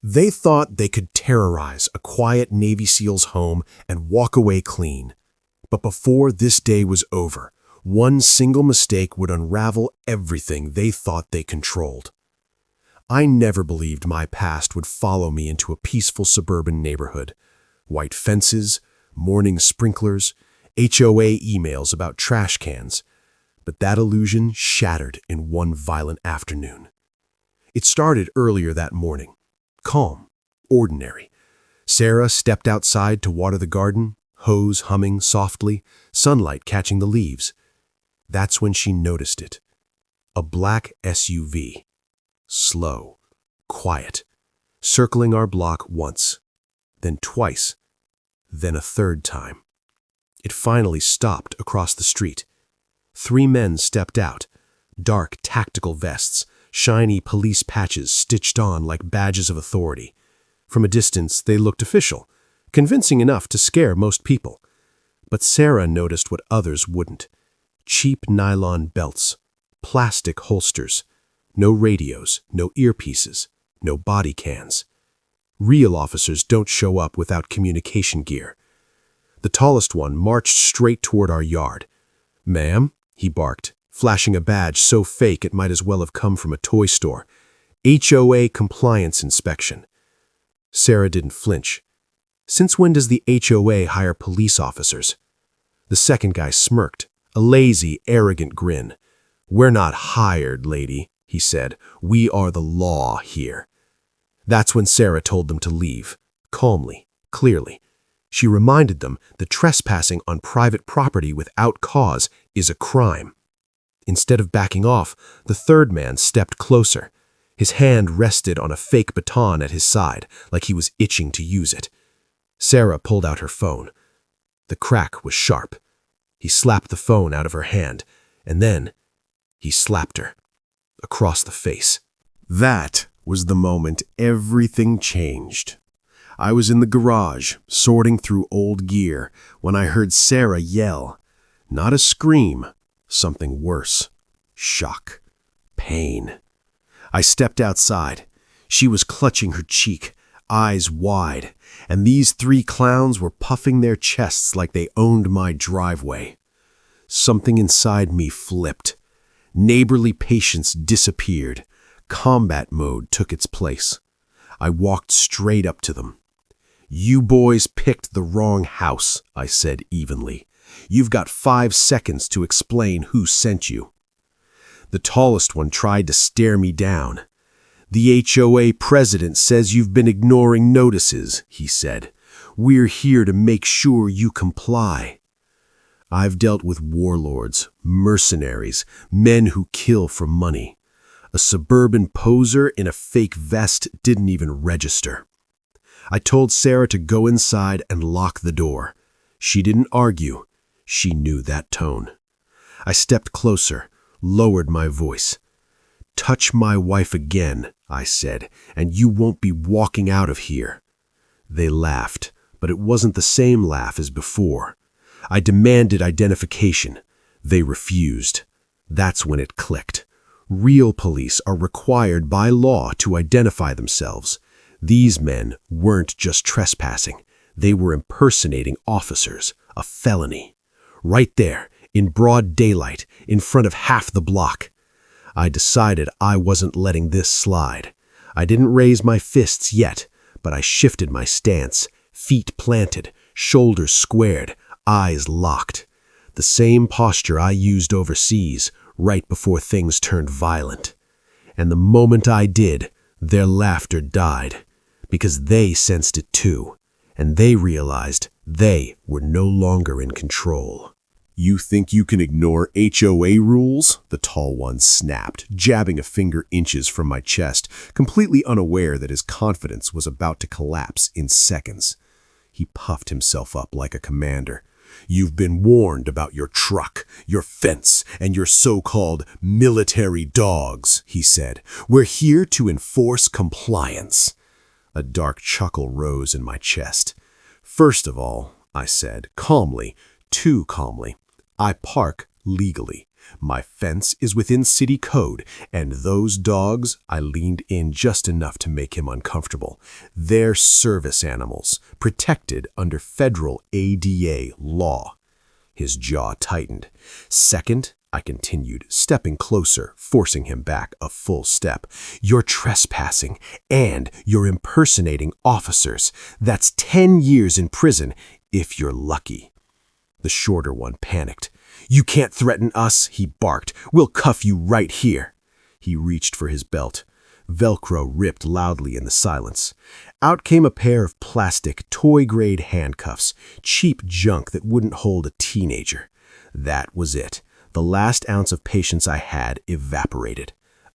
They thought they could terrorize a quiet Navy SEAL's home and walk away clean. But before this day was over, one single mistake would unravel everything they thought they controlled. I never believed my past would follow me into a peaceful suburban neighborhood. White fences, morning sprinklers, HOA emails about trash cans. But that illusion shattered in one violent afternoon. It started earlier that morning. Calm, ordinary. Sarah stepped outside to water the garden, hose humming softly, sunlight catching the leaves. That's when she noticed it. A black SUV. Slow, quiet, circling our block once, then twice, then a third time. It finally stopped across the street. 3 men stepped out, dark tactical vests, shiny police patches stitched on like badges of authority. From a distance, they looked official, convincing enough to scare most people. But Sarah noticed what others wouldn't. Cheap nylon belts, plastic holsters, no radios, no earpieces, no body cans. Real officers don't show up without communication gear. The tallest one marched straight toward our yard. "Ma'am," he barked, flashing a badge so fake it might as well have come from a toy store. "HOA compliance inspection." Sarah didn't flinch. "Since when does the HOA hire police officers?" The second guy smirked, a lazy, arrogant grin. "We're not hired, lady," he said. "We are the law here." That's when Sarah told them to leave, calmly, clearly. She reminded them that trespassing on private property without cause is a crime. Instead of backing off, the third man stepped closer. His hand rested on a fake baton at his side, like he was itching to use it. Sarah pulled out her phone. The crack was sharp. He slapped the phone out of her hand, and then he slapped her across the face. That was the moment everything changed. I was in the garage, sorting through old gear, when I heard Sarah yell. Not a scream, something worse. Shock. Pain. I stepped outside. She was clutching her cheek, eyes wide, and these 3 clowns were puffing their chests like they owned my driveway. Something inside me flipped. Neighborly patience disappeared. Combat mode took its place. I walked straight up to them. "You boys picked the wrong house," I said evenly. "You've got 5 seconds to explain who sent you." The tallest one tried to stare me down. "The HOA president says you've been ignoring notices," he said. "We're here to make sure you comply." I've dealt with warlords, mercenaries, men who kill for money. A suburban poser in a fake vest didn't even register. I told Sarah to go inside and lock the door. She didn't argue. She knew that tone. I stepped closer, lowered my voice. "Touch my wife again," I said, "and you won't be walking out of here." They laughed, but it wasn't the same laugh as before. I demanded identification. They refused. That's when it clicked. Real police are required by law to identify themselves. These men weren't just trespassing. They were impersonating officers, a felony. Right there, in broad daylight, in front of half the block. I decided I wasn't letting this slide. I didn't raise my fists yet, but I shifted my stance, feet planted, shoulders squared, eyes locked. The same posture I used overseas, right before things turned violent. And the moment I did, their laughter died, because they sensed it too, and they realized they were no longer in control. "You think you can ignore HOA rules?" the tall one snapped, jabbing a finger inches from my chest, completely unaware that his confidence was about to collapse in seconds. He puffed himself up like a commander. "You've been warned about your truck, your fence, and your so-called military dogs," he said. "We're here to enforce compliance." A dark chuckle rose in my chest. "First of all," I said, calmly, too calmly, "I park legally. My fence is within city code, and those dogs, I leaned in just enough to make him uncomfortable. They're service animals, protected under federal ADA law. His jaw tightened. Second, I continued, stepping closer, forcing him back a full step. You're trespassing, and you're impersonating officers. That's 10 years in prison, if you're lucky. The shorter one panicked. You can't threaten us, he barked. We'll cuff you right here. He reached for his belt. Velcro ripped loudly in the silence. Out came a pair of plastic, toy-grade handcuffs, cheap junk that wouldn't hold a teenager. That was it. The last ounce of patience I had evaporated.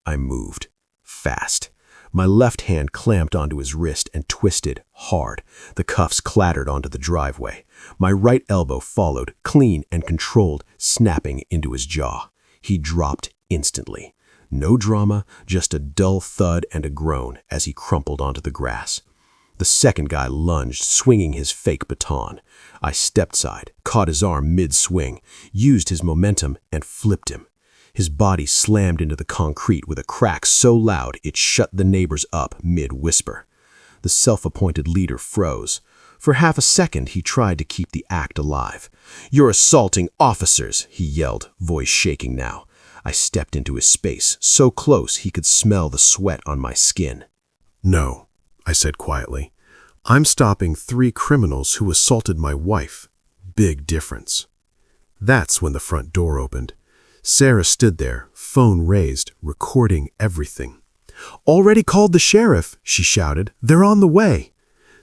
I moved. Fast. My left hand clamped onto his wrist and twisted hard. The cuffs clattered onto the driveway. My right elbow followed, clean and controlled, snapping into his jaw. He dropped instantly. No drama, just a dull thud and a groan as he crumpled onto the grass. The second guy lunged, swinging his fake baton. I stepped side, caught his arm mid-swing, used his momentum, and flipped him. His body slammed into the concrete with a crack so loud it shut the neighbors up mid-whisper. The self-appointed leader froze. For half a second, he tried to keep the act alive. "You're assaulting officers," he yelled, voice shaking now. I stepped into his space, so close he could smell the sweat on my skin. "No," I said quietly. "I'm stopping 3 criminals who assaulted my wife. Big difference." That's when the front door opened. Sarah stood there, phone raised, recording everything. "Already called the sheriff," she shouted. "They're on the way."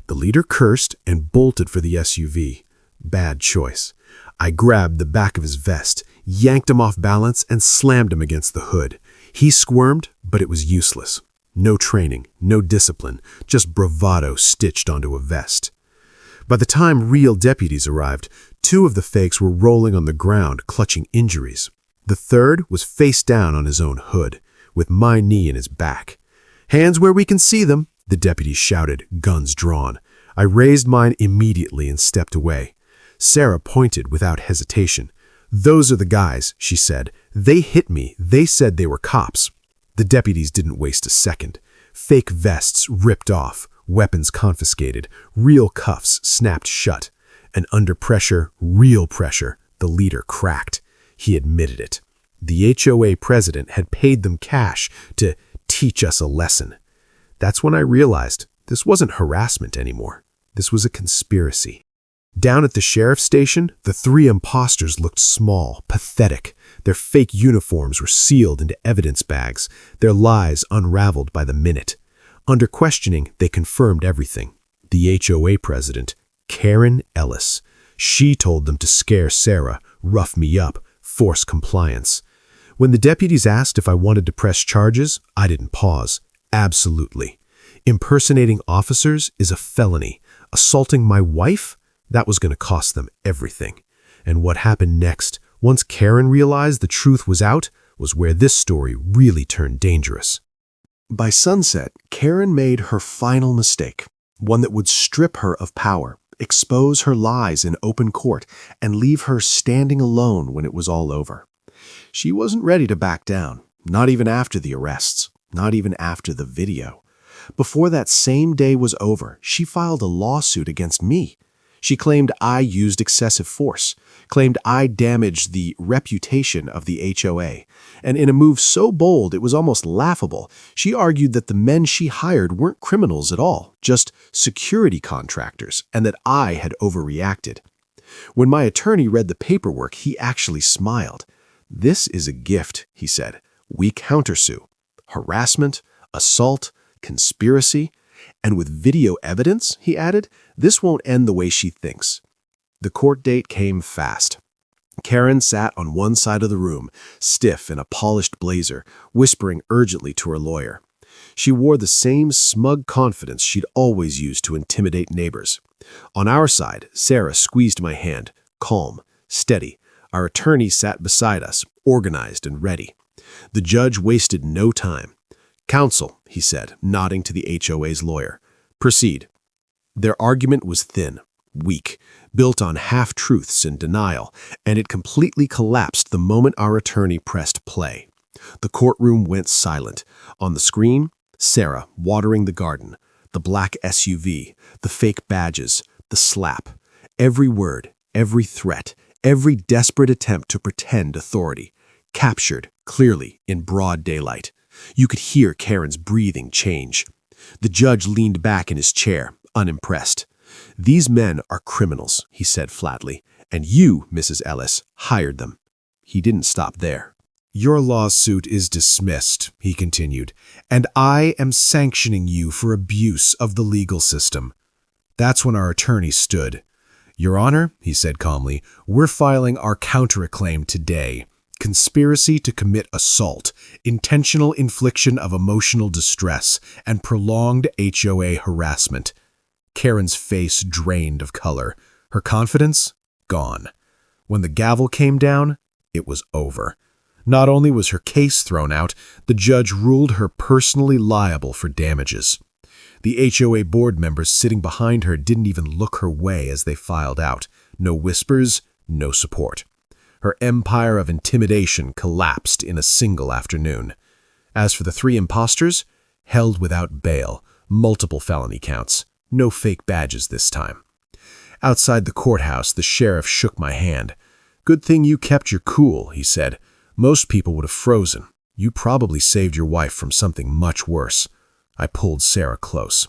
The leader cursed and bolted for the SUV. Bad choice. I grabbed the back of his vest, yanked him off balance, and slammed him against the hood. He squirmed, but it was useless. No training, no discipline, just bravado stitched onto a vest. By the time real deputies arrived, 2 of the fakes were rolling on the ground, clutching injuries. The third was face down on his own hood, with my knee in his back. "Hands where we can see them," the deputies shouted, guns drawn. I raised mine immediately and stepped away. Sarah pointed without hesitation. "Those are the guys," she said. "They hit me. They said they were cops." The deputies didn't waste a second. Fake vests ripped off, weapons confiscated, real cuffs snapped shut. And under pressure, real pressure, the leader cracked. He admitted it. The HOA president had paid them cash to teach us a lesson. That's when I realized this wasn't harassment anymore. This was a conspiracy. Down at the sheriff's station, the 3 imposters looked small, pathetic. Their fake uniforms were sealed into evidence bags, their lies unraveled by the minute. Under questioning, they confirmed everything. The HOA president, Karen Ellis. She told them to scare Sarah, rough me up, force compliance. When the deputies asked if I wanted to press charges, I didn't pause. Absolutely. Impersonating officers is a felony. Assaulting my wife? That was going to cost them everything. And what happened next, once Karen realized the truth was out, was where this story really turned dangerous. By sunset, Karen made her final mistake, one that would strip her of power, expose her lies in open court, and leave her standing alone when it was all over. She wasn't ready to back down, not even after the arrests, not even after the video. Before that same day was over, she filed a lawsuit against me. She claimed I used excessive force, claimed I damaged the reputation of the HOA, and in a move so bold it was almost laughable, she argued that the men she hired weren't criminals at all, just security contractors, and that I had overreacted. When my attorney read the paperwork, he actually smiled. "This is a gift," he said. "We countersue. Harassment, assault, conspiracy, and with video evidence," he added, "this won't end the way she thinks." The court date came fast. Karen sat on one side of the room, stiff in a polished blazer, whispering urgently to her lawyer. She wore the same smug confidence she'd always used to intimidate neighbors. On our side, Sarah squeezed my hand, calm, steady. Our attorney sat beside us, organized and ready. The judge wasted no time. "Counsel," he said, nodding to the HOA's lawyer. "Proceed." Their argument was thin. weak, built on half-truths and denial, and it completely collapsed the moment our attorney pressed play. The courtroom went silent. On the screen, Sarah watering the garden, the black SUV, the fake badges, the slap. Every word, every threat, every desperate attempt to pretend authority, captured clearly in broad daylight. You could hear Karen's breathing change. The judge leaned back in his chair, unimpressed. "These men are criminals," he said flatly, "and you, Mrs. Ellis, hired them." He didn't stop there. "Your lawsuit is dismissed," he continued, "and I am sanctioning you for abuse of the legal system." That's when our attorney stood. "Your Honor," he said calmly, "we're filing our counterclaim today. Conspiracy to commit assault, intentional infliction of emotional distress, and prolonged HOA harassment." Karen's face drained of color. Her confidence? Gone. When the gavel came down, it was over. Not only was her case thrown out, the judge ruled her personally liable for damages. The HOA board members sitting behind her didn't even look her way as they filed out. No whispers, no support. Her empire of intimidation collapsed in a single afternoon. As for the three imposters, held without bail, multiple felony counts, no fake badges this time. Outside the courthouse, the sheriff shook my hand. "Good thing you kept your cool," he said. "Most people would have frozen. You probably saved your wife from something much worse." I pulled Sarah close.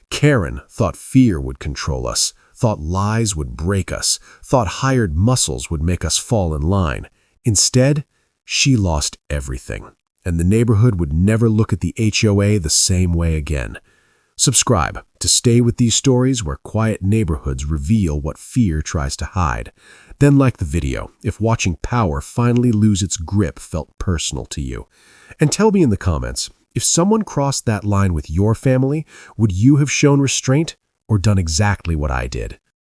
Karen thought fear would control us, thought lies would break us, thought hired muscles would make us fall in line. Instead, she lost everything, and the neighborhood would never look at the HOA the same way again. Subscribe to stay with these stories where quiet neighborhoods reveal what fear tries to hide. Then like the video if watching power finally lose its grip felt personal to you. And tell me in the comments, if someone crossed that line with your family, would you have shown restraint or done exactly what I did?